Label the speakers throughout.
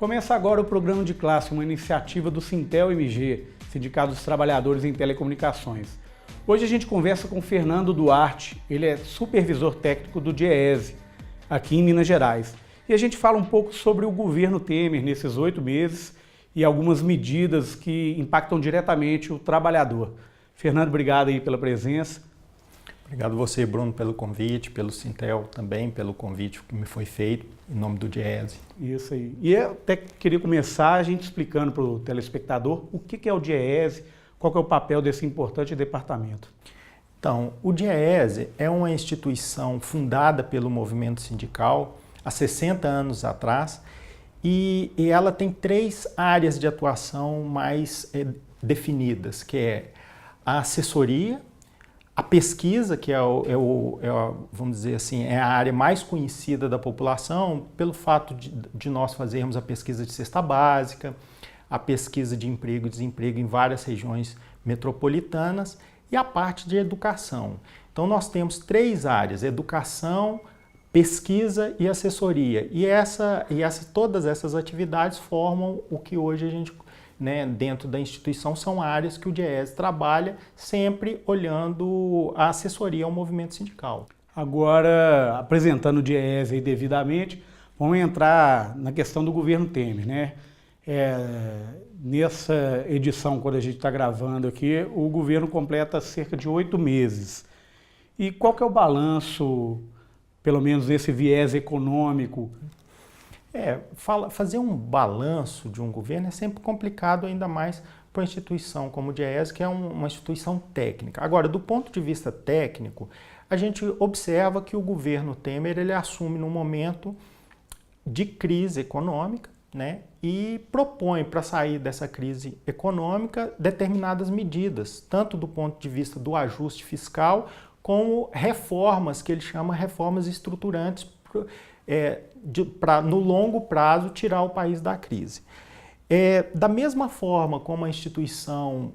Speaker 1: Começa agora o programa de classe, uma iniciativa do Sintel-MG, Sindicato dos Trabalhadores em Telecomunicações. Hoje a gente conversa com Fernando Duarte, ele é supervisor técnico do DIEESE, aqui em Minas Gerais. E a gente fala um pouco sobre o governo Temer nesses 8 meses e algumas medidas que impactam diretamente o trabalhador. Fernando, obrigado aí pela presença.
Speaker 2: Obrigado você, Bruno, pelo convite, pelo Sintel também, pelo convite que me foi feito, em nome do DIEESE.
Speaker 1: Isso aí. E eu até queria começar a gente explicando para o telespectador o que é o DIEESE, qual que é o papel desse importante departamento.
Speaker 2: Então, o DIEESE é uma instituição fundada pelo movimento sindical há 60 anos atrás e ela tem 3 áreas de atuação mais definidas, que é a assessoria, a pesquisa, que vamos dizer assim, é a área mais conhecida da população, pelo fato de nós fazermos a pesquisa de cesta básica, a pesquisa de emprego e desemprego em várias regiões metropolitanas, e a parte de educação. Então nós temos 3 áreas: educação, pesquisa e assessoria. E todas essas atividades formam o que hoje a gente, dentro da instituição, são áreas que o DIEESE trabalha, sempre olhando a assessoria ao movimento sindical.
Speaker 1: Agora, apresentando o DIEESE aí devidamente, vamos entrar na questão do governo Temer, né? Nessa edição, quando a gente está gravando aqui, o governo completa cerca de 8 meses. E qual que é o balanço, pelo menos nesse viés econômico?
Speaker 2: Fazer um balanço de um governo é sempre complicado, ainda mais para uma instituição como o DIEESE, que é uma instituição técnica. Agora, do ponto de vista técnico, a gente observa que o governo Temer ele assume num momento de crise econômica, e propõe para sair dessa crise econômica determinadas medidas, tanto do ponto de vista do ajuste fiscal, como reformas que ele chama reformas estruturantes para, no longo prazo, tirar o país da crise. Da mesma forma como a instituição,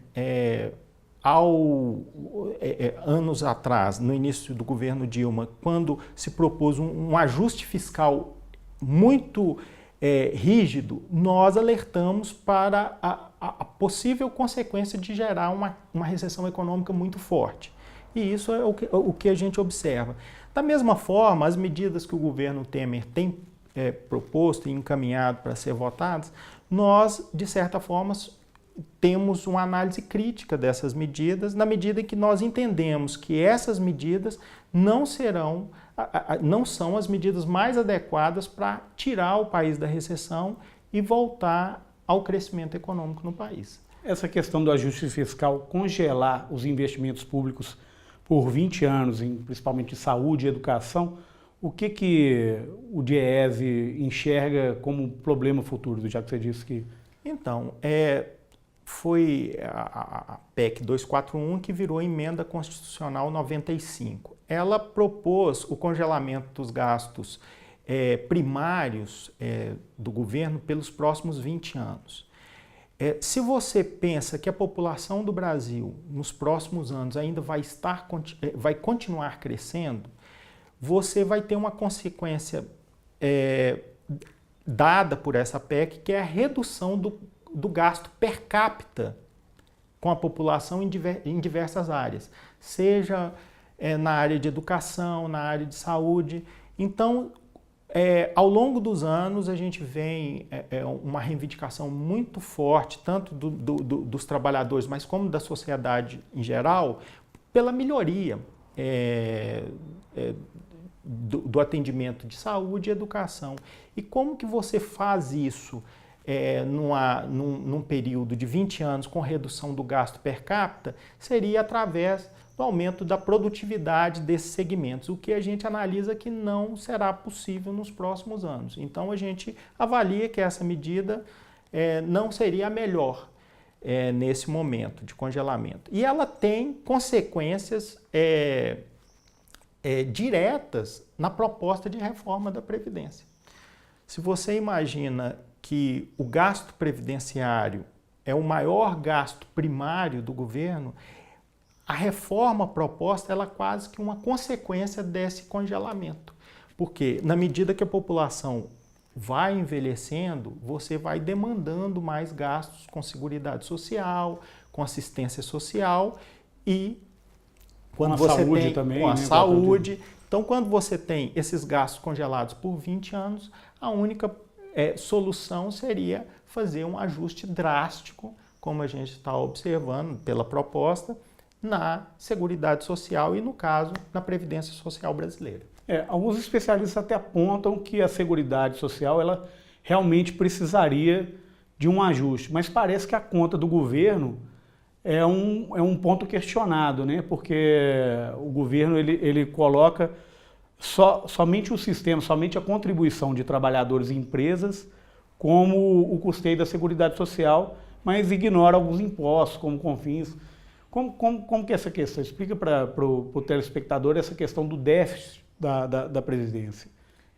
Speaker 2: anos atrás, no início do governo Dilma, quando se propôs um ajuste fiscal muito rígido, nós alertamos para a possível consequência de gerar uma recessão econômica muito forte. E isso é o que a gente observa. Da mesma forma, as medidas que o governo Temer tem proposto e encaminhado para ser votadas, nós, de certa forma, temos uma análise crítica dessas medidas, na medida em que nós entendemos que essas medidas não são as medidas mais adequadas para tirar o país da recessão e voltar ao crescimento econômico no país.
Speaker 1: Essa questão do ajuste fiscal, congelar os investimentos públicos por 20 anos, principalmente em saúde e educação, o que o DIEESE enxerga como problema futuro, já que você disse que...
Speaker 2: Então, foi a PEC 241 que virou emenda constitucional 95. Ela propôs o congelamento dos gastos primários do governo pelos próximos 20 anos. Se você pensa que a população do Brasil nos próximos anos ainda vai continuar crescendo, você vai ter uma consequência dada por essa PEC, que é a redução do gasto per capita com a população em diversas áreas, seja na área de educação, na área de saúde. Então, ao longo dos anos, a gente vem uma reivindicação muito forte, tanto dos trabalhadores, mas como da sociedade em geral, pela melhoria do atendimento de saúde e educação. E como que você faz isso num período de 20 anos com redução do gasto per capita? Seria através do aumento da produtividade desses segmentos, o que a gente analisa que não será possível nos próximos anos. Então a gente avalia que essa medida não seria a melhor nesse momento de congelamento. E ela tem consequências diretas na proposta de reforma da Previdência. Se você imagina que o gasto previdenciário é o maior gasto primário do governo, a reforma proposta ela é quase que uma consequência desse congelamento. Porque na medida que a população vai envelhecendo, você vai demandando mais gastos com seguridade social, com assistência social e quando
Speaker 1: com a
Speaker 2: você
Speaker 1: saúde
Speaker 2: tem
Speaker 1: também,
Speaker 2: com a
Speaker 1: né,
Speaker 2: saúde. Então, quando você tem esses gastos congelados por 20 anos, a única solução seria fazer um ajuste drástico, como a gente está observando pela proposta, na Seguridade Social e, no caso, na Previdência Social brasileira.
Speaker 1: Alguns especialistas até apontam que a Seguridade Social ela realmente precisaria de um ajuste, mas parece que a conta do governo é um ponto questionado, né? Porque o governo ele coloca somente o sistema, somente a contribuição de trabalhadores e empresas como o custeio da Seguridade Social, mas ignora alguns impostos, como CONFINS. Como que é essa questão? Explica para o telespectador essa questão do déficit da Previdência.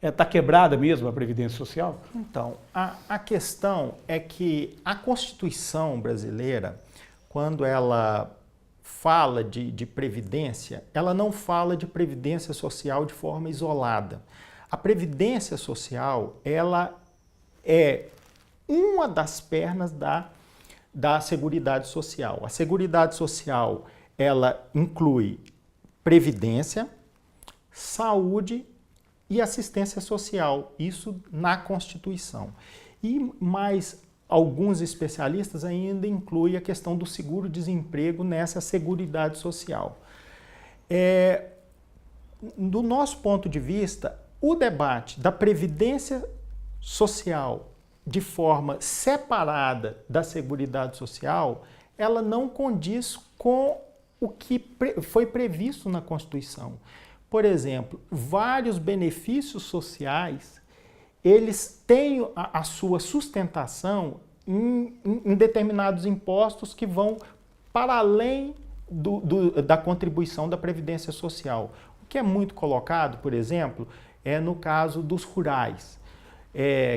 Speaker 1: Está quebrada mesmo a Previdência Social?
Speaker 2: Então, a questão é que a Constituição brasileira, quando ela fala de previdência, ela não fala de previdência social de forma isolada. A previdência social, ela é uma das pernas da Seguridade Social. A Seguridade Social, ela inclui previdência, saúde e assistência social, isso na Constituição. E mais alguns especialistas ainda incluem a questão do seguro-desemprego nessa Seguridade Social. Do nosso ponto de vista, o debate da Previdência Social de forma separada da Seguridade Social, ela não condiz com o que foi previsto na Constituição. Por exemplo, vários benefícios sociais, eles têm a sua sustentação em determinados impostos que vão para além da contribuição da Previdência Social. O que é muito colocado, por exemplo, é no caso dos rurais.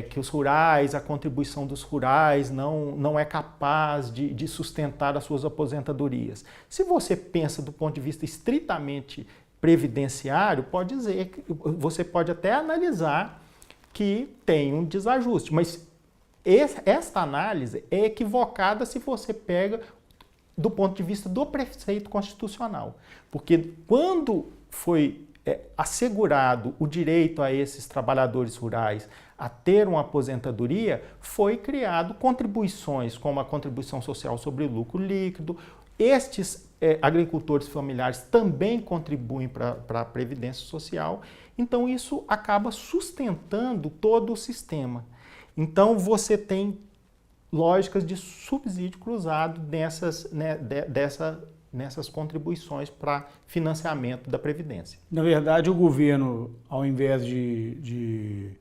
Speaker 2: Que os rurais, a contribuição dos rurais não é capaz de sustentar as suas aposentadorias. Se você pensa do ponto de vista estritamente previdenciário, pode dizer que você pode até analisar que tem um desajuste, mas esta análise é equivocada se você pega do ponto de vista do preceito constitucional, porque quando foi assegurado o direito a esses trabalhadores rurais a ter uma aposentadoria, foi criado contribuições como a contribuição social sobre o lucro líquido. Estes agricultores familiares também contribuem para a Previdência Social, então isso acaba sustentando todo o sistema. Então você tem lógicas de subsídio cruzado nessas contribuições para financiamento da Previdência.
Speaker 1: Na verdade, o governo, ao invés de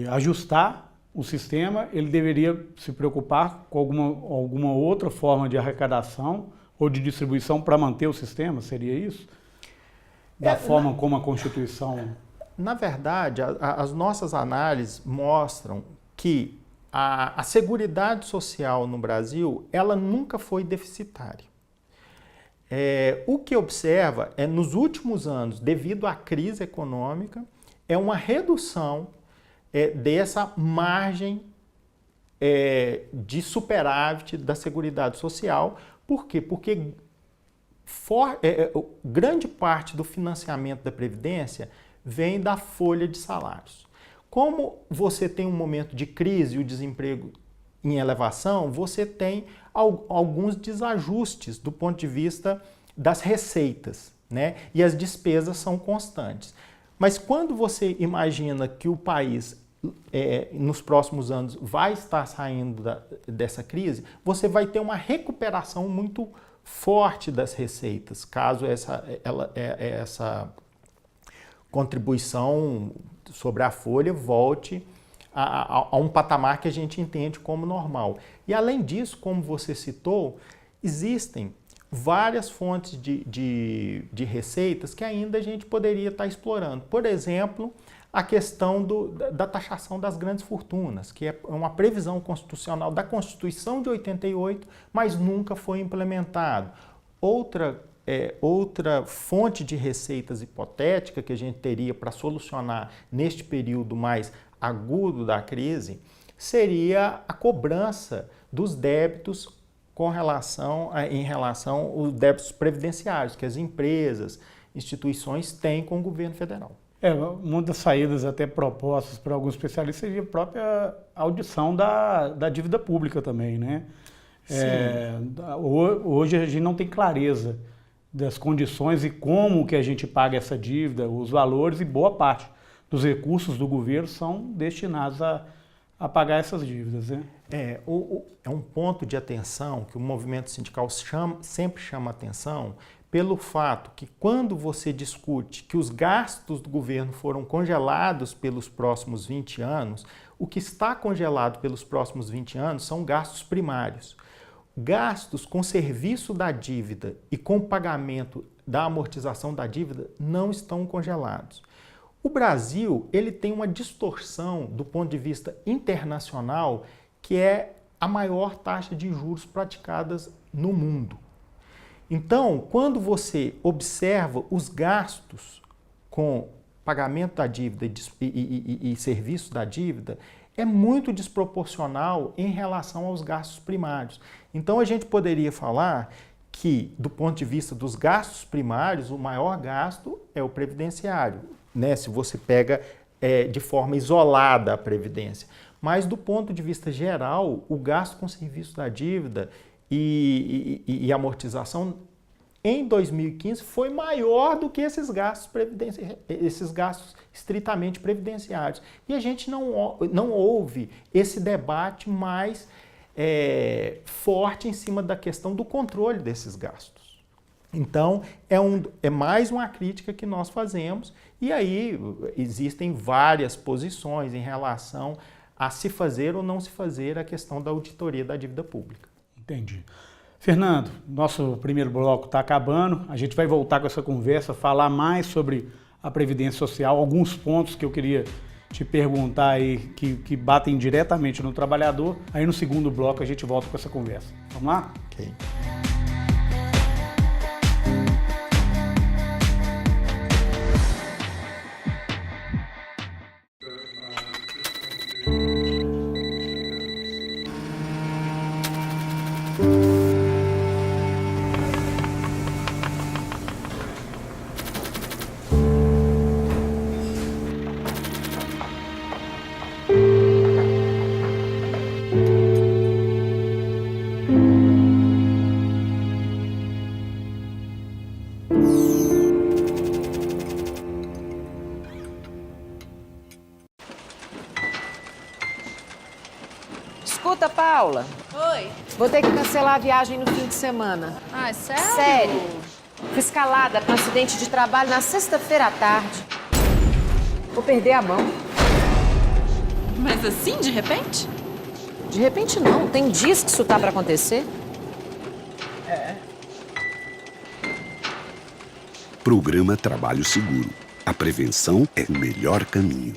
Speaker 1: ajustar o sistema, ele deveria se preocupar com alguma outra forma de arrecadação ou de distribuição para manter o sistema, seria isso? Da forma como a Constituição...
Speaker 2: Na verdade, as nossas análises mostram que a Seguridade Social no Brasil, ela nunca foi deficitária. O que observa nos últimos anos, devido à crise econômica, é uma redução dessa margem de superávit da Seguridade Social. Por quê? Porque grande parte do financiamento da Previdência vem da folha de salários. Como você tem um momento de crise e o desemprego em elevação, você tem alguns desajustes do ponto de vista das receitas, né? E as despesas são constantes. Mas quando você imagina que o país, nos próximos anos, vai estar saindo dessa crise, você vai ter uma recuperação muito forte das receitas, caso essa contribuição sobre a folha volte a um patamar que a gente entende como normal. E além disso, como você citou, existem várias fontes de receitas que ainda a gente poderia estar explorando. Por exemplo, a questão da taxação das grandes fortunas, que é uma previsão constitucional da Constituição de 88, mas nunca foi implementado. Outra fonte de receitas hipotética que a gente teria para solucionar neste período mais agudo da crise seria a cobrança dos débitos em relação aos débitos previdenciários que as empresas, instituições têm com o governo federal.
Speaker 1: Uma das saídas até propostas por alguns especialistas seria a própria audição da dívida pública também, né? Hoje a gente não tem clareza das condições e como que a gente paga essa dívida, os valores, e boa parte dos recursos do governo são destinados a pagar essas dívidas, né?
Speaker 2: É um ponto de atenção que o movimento sindical sempre chama atenção pelo fato que quando você discute que os gastos do governo foram congelados pelos próximos 20 anos, o que está congelado pelos próximos 20 anos são gastos primários. Gastos com serviço da dívida e com pagamento da amortização da dívida não estão congelados. O Brasil, ele tem uma distorção do ponto de vista internacional, que é a maior taxa de juros praticadas no mundo. Então, quando você observa os gastos com pagamento da dívida e serviço da dívida, é muito desproporcional em relação aos gastos primários. Então, a gente poderia falar que, do ponto de vista dos gastos primários, o maior gasto é o previdenciário, né? Se você pega de forma isolada a previdência. Mas, do ponto de vista geral, o gasto com serviço da dívida e amortização em 2015 foi maior do que esses gastos estritamente previdenciários. E a gente não houve esse debate mais forte em cima da questão do controle desses gastos. Então, é mais uma crítica que nós fazemos, e aí existem várias posições em relação a se fazer ou não se fazer a questão da auditoria da dívida pública.
Speaker 1: Entendi. Fernando, nosso primeiro bloco está acabando, a gente vai voltar com essa conversa, falar mais sobre a Previdência Social, alguns pontos que eu queria te perguntar aí que batem diretamente no trabalhador. Aí no segundo bloco a gente volta com essa conversa. Vamos lá?
Speaker 2: Ok.
Speaker 3: Escuta, Paula.
Speaker 4: Oi.
Speaker 3: Vou ter que cancelar a viagem no fim de semana.
Speaker 4: Ah, sério?
Speaker 3: Sério. Fui escalada para um acidente de trabalho na sexta-feira à tarde. Vou perder a mão.
Speaker 4: Mas assim, de repente?
Speaker 3: De repente não. Tem dias que isso tá para acontecer.
Speaker 5: Programa Trabalho Seguro. A prevenção é o melhor caminho.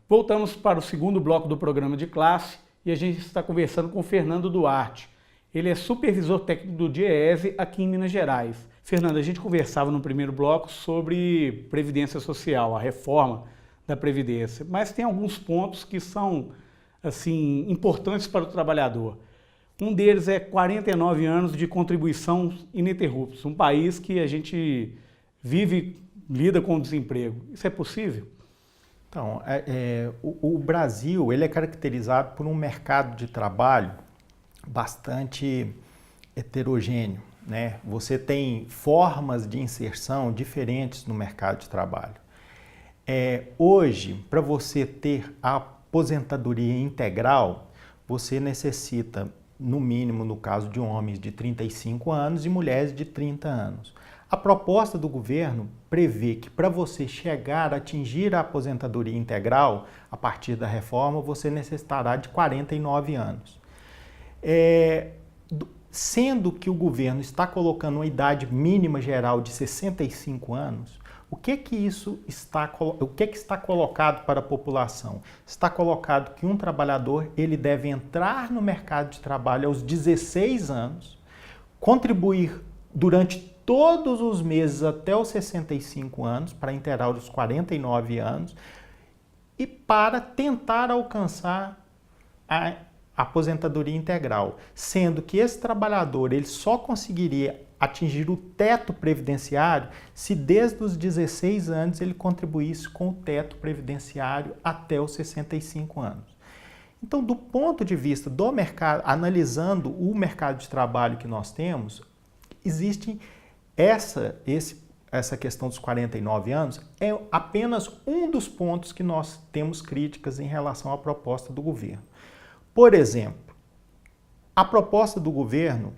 Speaker 1: Voltamos para o segundo bloco do programa de classe e a gente está conversando com o Fernando Duarte. Ele é supervisor técnico do DIEESE aqui em Minas Gerais. Fernando, a gente conversava no primeiro bloco sobre Previdência Social, a reforma da Previdência, mas tem alguns pontos que são assim, importantes para o trabalhador. Um deles é 49 anos de contribuição ininterruptos, um país que a gente lida com o desemprego. Isso é possível?
Speaker 2: Então, o Brasil ele é caracterizado por um mercado de trabalho bastante heterogêneo, né? Você tem formas de inserção diferentes no mercado de trabalho. Hoje, para você ter a aposentadoria integral, você necessita, no mínimo, no caso de homens, de 35 anos e mulheres de 30 anos. A proposta do governo prevê que para você chegar a atingir a aposentadoria integral, a partir da reforma, você necessitará de 49 anos. Sendo que o governo está colocando uma idade mínima geral de 65 anos, o que está colocado para a população? Está colocado que um trabalhador ele deve entrar no mercado de trabalho aos 16 anos, contribuir durante todos os meses até os 65 anos, para inteirar os 49 anos, e para tentar alcançar a aposentadoria integral, sendo que esse trabalhador ele só conseguiria atingir o teto previdenciário se desde os 16 anos ele contribuísse com o teto previdenciário até os 65 anos. Então, do ponto de vista do mercado, analisando o mercado de trabalho que nós temos, existe essa questão dos 49 anos é apenas um dos pontos que nós temos críticas em relação à proposta do governo. Por exemplo, a proposta do governo,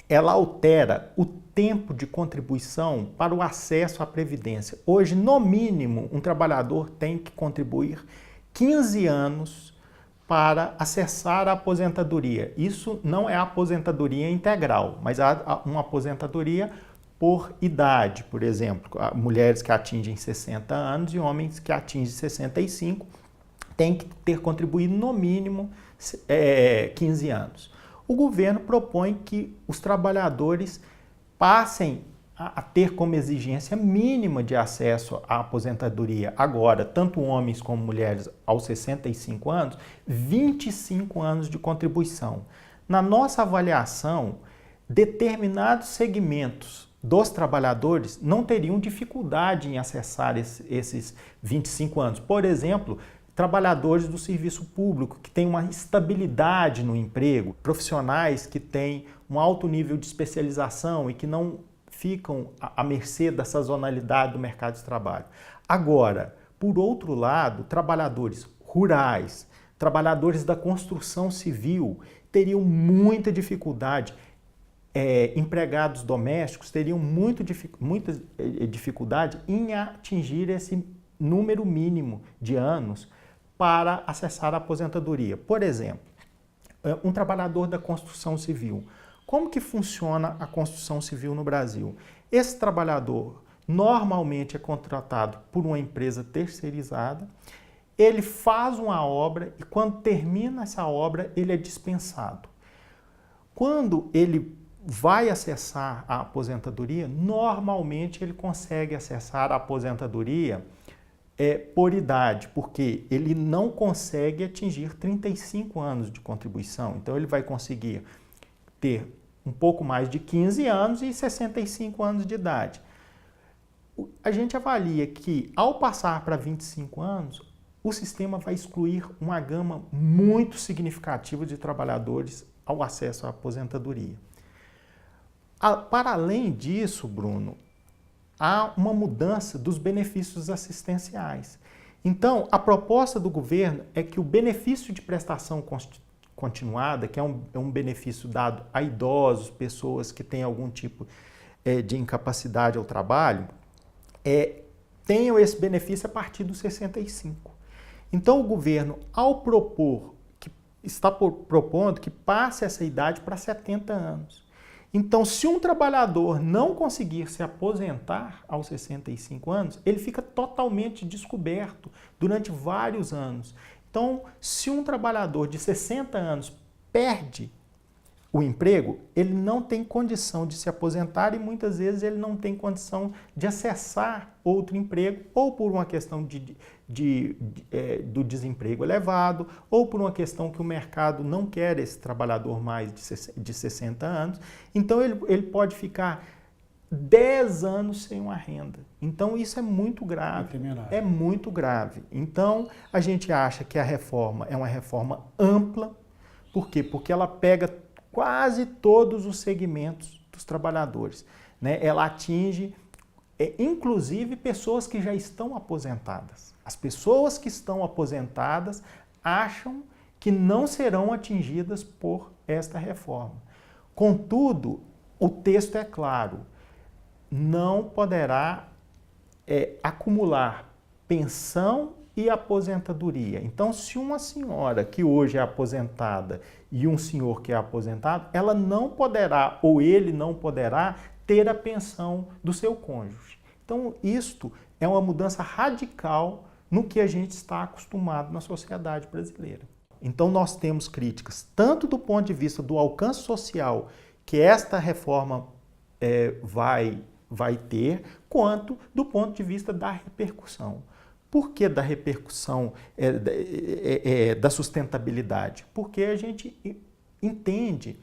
Speaker 2: ela altera o tempo de contribuição para o acesso à Previdência. Hoje, no mínimo, um trabalhador tem que contribuir 15 anos para acessar a aposentadoria. Isso não é a aposentadoria integral, mas uma aposentadoria por idade, por exemplo, mulheres que atingem 60 anos e homens que atingem 65 têm que ter contribuído no mínimo 15 anos. O governo propõe que os trabalhadores passem a ter como exigência mínima de acesso à aposentadoria agora, tanto homens como mulheres aos 65 anos, 25 anos de contribuição. Na nossa avaliação, determinados segmentos dos trabalhadores não teriam dificuldade em acessar esses 25 anos. Por exemplo, trabalhadores do serviço público que têm uma estabilidade no emprego, profissionais que têm um alto nível de especialização e que não ficam à mercê da sazonalidade do mercado de trabalho. Agora, por outro lado, trabalhadores rurais, trabalhadores da construção civil teriam muita dificuldade, empregados domésticos teriam muita dificuldade em atingir esse número mínimo de anos para acessar a aposentadoria. Por exemplo, um trabalhador da construção civil. Como que funciona a construção civil no Brasil? Esse trabalhador normalmente é contratado por uma empresa terceirizada, ele faz uma obra e quando termina essa obra ele é dispensado. Quando ele vai acessar a aposentadoria, normalmente ele consegue acessar a aposentadoria por idade, porque ele não consegue atingir 35 anos de contribuição. Então ele vai conseguir ter um pouco mais de 15 anos e 65 anos de idade. A gente avalia que, ao passar para 25 anos, o sistema vai excluir uma gama muito significativa de trabalhadores ao acesso à aposentadoria. Para além disso, Bruno, há uma mudança dos benefícios assistenciais. Então, a proposta do governo é que o benefício de prestação continuada, que é um benefício dado a idosos, pessoas que têm algum tipo de incapacidade ao trabalho, tenham esse benefício a partir dos 65. Então, o governo, ao está propondo que passe essa idade para 70 anos. Então, se um trabalhador não conseguir se aposentar aos 65 anos, ele fica totalmente descoberto durante vários anos. Então, se um trabalhador de 60 anos perde o emprego, ele não tem condição de se aposentar e muitas vezes ele não tem condição de acessar outro emprego, ou por uma questão do desemprego elevado, ou por uma questão que o mercado não quer esse trabalhador mais de 60 anos. Então, ele pode ficar 10 anos sem uma renda. Então, isso é muito grave. É muito grave. Então, a gente acha que a reforma é uma reforma ampla. Por quê? Porque ela pega quase todos os segmentos dos trabalhadores, né? Ela atinge, inclusive, pessoas que já estão aposentadas. As pessoas que estão aposentadas acham que não serão atingidas por esta reforma. Contudo, o texto é claro, não poderá acumular pensão e aposentadoria. Então, se uma senhora que hoje é aposentada e um senhor que é aposentado, ela não poderá, ou ele não poderá, ter a pensão do seu cônjuge. Então, isto é uma mudança radical no que a gente está acostumado na sociedade brasileira. Então, nós temos críticas, tanto do ponto de vista do alcance social que esta reforma vai ter, quanto do ponto de vista da repercussão. Por que da repercussão da sustentabilidade? Porque a gente entende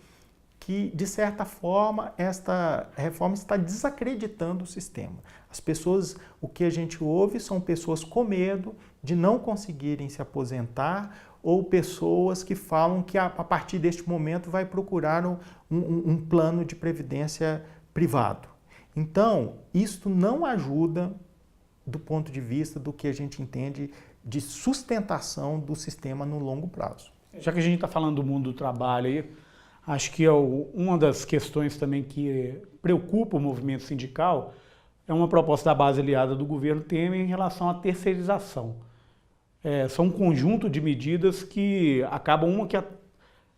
Speaker 2: que, de certa forma, esta reforma está desacreditando o sistema. As pessoas, o que a gente ouve são pessoas com medo de não conseguirem se aposentar ou pessoas que falam que a partir deste momento vai procurar um plano de previdência privado. Então, isto não ajuda do ponto de vista do que a gente entende de sustentação do sistema no longo prazo.
Speaker 1: Já que a gente está falando do mundo do trabalho aí, acho que uma das questões também que preocupa o movimento sindical é uma proposta da base aliada do governo Temer em relação à terceirização. São um conjunto de medidas que acabam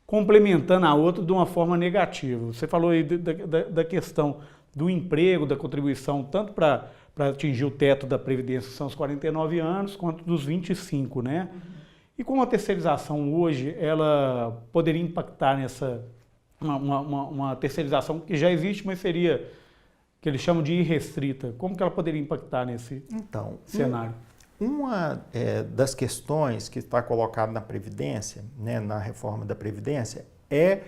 Speaker 1: complementando a outra de uma forma negativa. Você falou aí da questão do emprego, da contribuição, tanto para atingir o teto da Previdência, que são os 49 anos, quanto dos 25, né? E como a terceirização hoje, ela poderia impactar uma terceirização que já existe, mas seria, que eles chamam de irrestrita. Como que ela poderia impactar nesse cenário?
Speaker 2: Uma das questões que está colocada na Previdência, né, na reforma da Previdência, é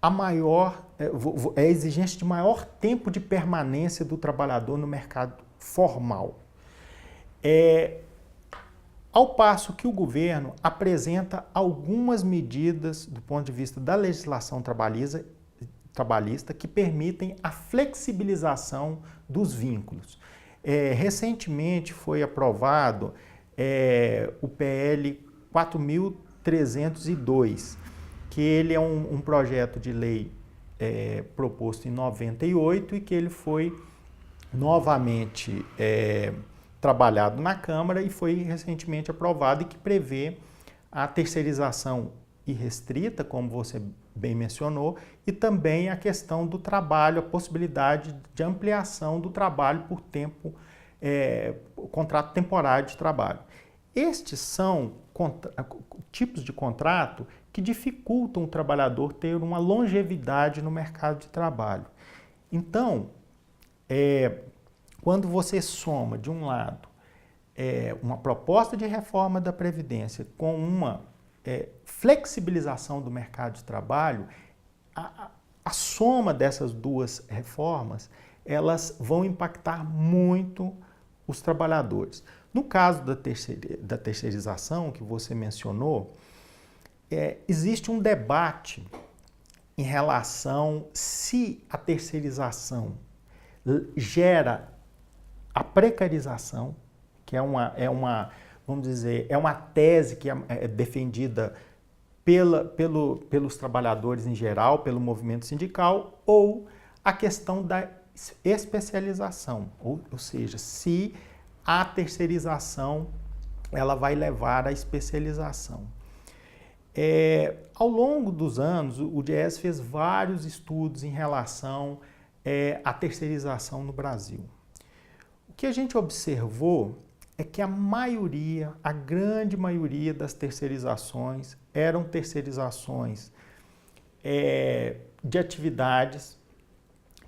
Speaker 2: a exigência de maior tempo de permanência do trabalhador no mercado formal. Ao passo que o governo apresenta algumas medidas do ponto de vista da legislação trabalhista que permitem a flexibilização dos vínculos. Recentemente foi aprovado o PL 4.302, que ele é um projeto de lei proposto em 98 e que ele foi novamente trabalhado na Câmara e foi recentemente aprovado e que prevê a terceirização irrestrita, como você bem mencionou, e também a questão do trabalho, a possibilidade de ampliação do trabalho por tempo, contrato temporário de trabalho. Estes são tipos de contrato que dificultam o trabalhador ter uma longevidade no mercado de trabalho. Então, quando você soma, de um lado, uma proposta de reforma da Previdência com uma flexibilização do mercado de trabalho, a soma dessas duas reformas, elas vão impactar muito os trabalhadores. No caso da terceirização, que você mencionou, existe um debate em relação se a terceirização gera a precarização, que vamos dizer, é uma tese que é defendida pelos trabalhadores em geral, pelo movimento sindical, ou a questão da especialização, ou seja, se a terceirização ela vai levar à especialização. Ao longo dos anos, o DIEESE fez vários estudos em relação à terceirização no Brasil. O que a gente observou é que a grande maioria das terceirizações eram terceirizações de atividades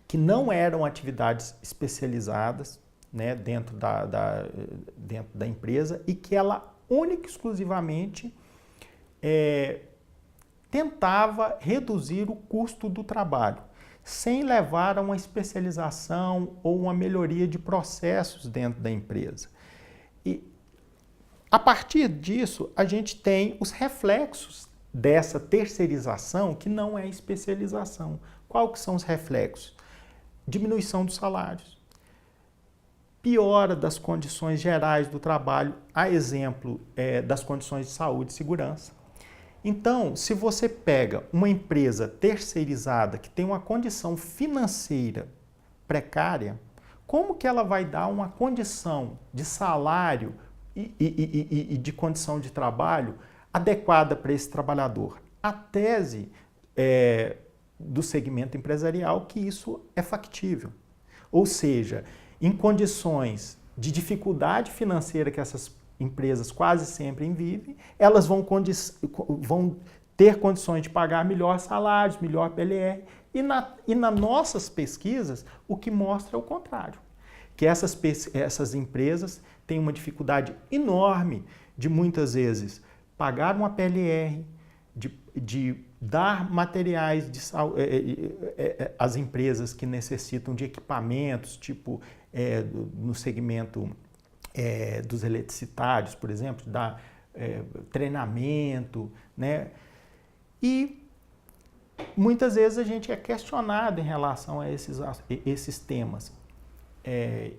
Speaker 2: que não eram atividades especializadas, né, dentro da empresa e que ela única e exclusivamente tentava reduzir o custo do trabalho, sem levar a uma especialização ou uma melhoria de processos dentro da empresa. E a partir disso, a gente tem os reflexos dessa terceirização que não é especialização. Qual que são os reflexos? Diminuição dos salários, piora das condições gerais do trabalho, a exemplo das condições de saúde e segurança. Então, se você pega uma empresa terceirizada que tem uma condição financeira precária, como que ela vai dar uma condição de salário e de condição de trabalho adequada para esse trabalhador? A tese do segmento empresarial que isso é factível. Ou seja, em condições de dificuldade financeira que essas empresas quase sempre vivem, elas vão ter condições de pagar melhor salários, melhor PLR E nas nossas pesquisas, o que mostra é o contrário, que essas empresas têm uma dificuldade enorme de, muitas vezes, pagar uma PLR, de dar materiais às empresas que necessitam de equipamentos, tipo no segmento dos eletricitários, por exemplo, dar treinamento, né? E muitas vezes a gente é questionado em relação a esses temas.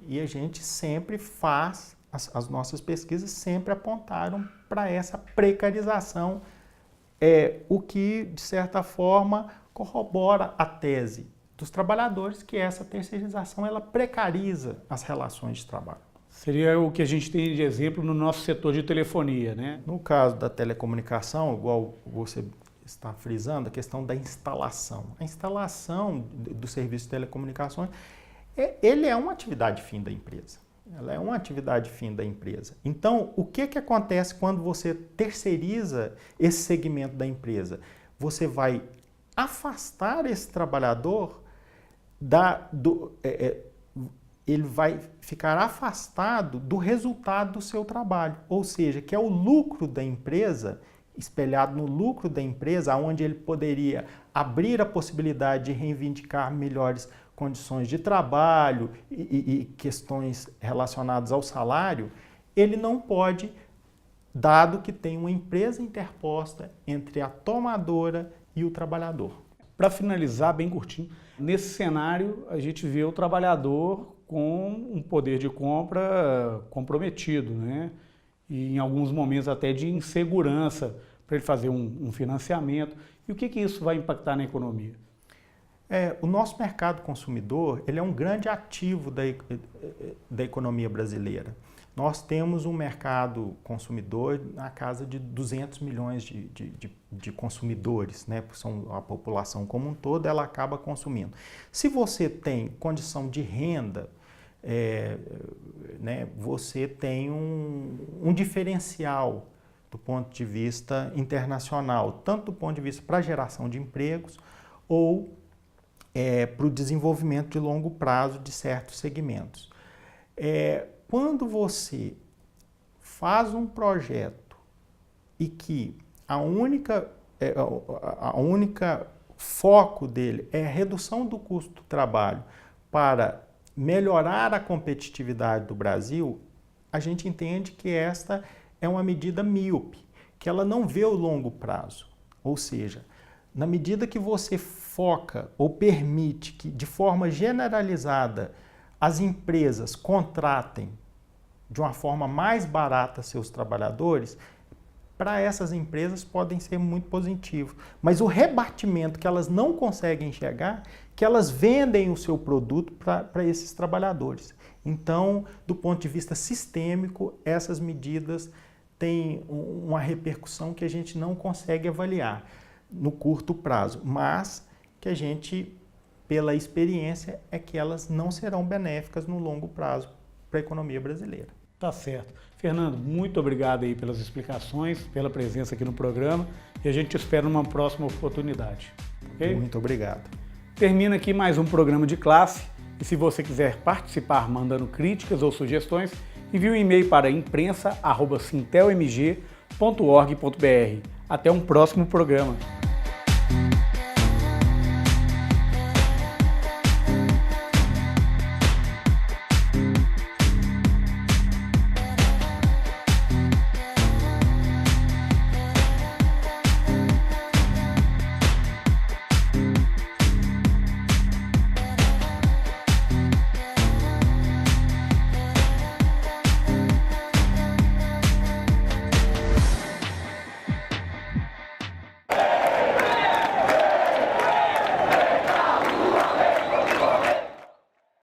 Speaker 2: E a gente sempre faz, as nossas pesquisas sempre apontaram para essa precarização, o que, de certa forma, corrobora a tese dos trabalhadores, que essa terceirização ela precariza as relações de trabalho.
Speaker 1: Seria o que a gente tem de exemplo no nosso setor de telefonia, né?
Speaker 2: No caso da telecomunicação, igual você está frisando, a questão da instalação. A instalação do serviço de telecomunicações, ele é uma atividade fim da empresa. Ela é uma atividade fim da empresa. Então, o que acontece quando você terceiriza esse segmento da empresa? Você vai afastar esse trabalhador ele vai ficar afastado do resultado do seu trabalho, ou seja, que é o lucro da empresa, espelhado no lucro da empresa, onde ele poderia abrir a possibilidade de reivindicar melhores condições de trabalho e questões relacionadas ao salário. Ele não pode, dado que tem uma empresa interposta entre a tomadora e o trabalhador.
Speaker 1: Para finalizar, bem curtinho, nesse cenário a gente vê o trabalhador com um poder de compra comprometido, né? E em alguns momentos até de insegurança para ele fazer um financiamento. E o que isso vai impactar na economia?
Speaker 2: O nosso mercado consumidor ele é um grande ativo da economia brasileira. Nós temos um mercado consumidor na casa de 200 milhões de consumidores, né? A população como um todo ela acaba consumindo. Se você tem condição de renda, né, você tem um diferencial do ponto de vista internacional, tanto do ponto de vista para a geração de empregos ou para o desenvolvimento de longo prazo de certos segmentos. Quando você faz um projeto e que a única foco dele é a redução do custo do trabalho para melhorar a competitividade do Brasil, a gente entende que esta é uma medida míope, que ela não vê o longo prazo. Ou seja, na medida que você foca ou permite que, de forma generalizada, as empresas contratem de uma forma mais barata seus trabalhadores, para essas empresas podem ser muito positivos. Mas o rebatimento que elas não conseguem chegar, que elas vendem o seu produto para esses trabalhadores. Então, do ponto de vista sistêmico, essas medidas têm uma repercussão que a gente não consegue avaliar no curto prazo, mas que a gente, pela experiência, é que elas não serão benéficas no longo prazo para a economia brasileira.
Speaker 1: Tá certo. Fernando, muito obrigado aí pelas explicações, pela presença aqui no programa e a gente te espera numa próxima oportunidade. Okay?
Speaker 2: Muito obrigado.
Speaker 1: Termina aqui mais um programa de classe e se você quiser participar mandando críticas ou sugestões, envie um e-mail para imprensa@sintelmg.org.br. Até um próximo programa.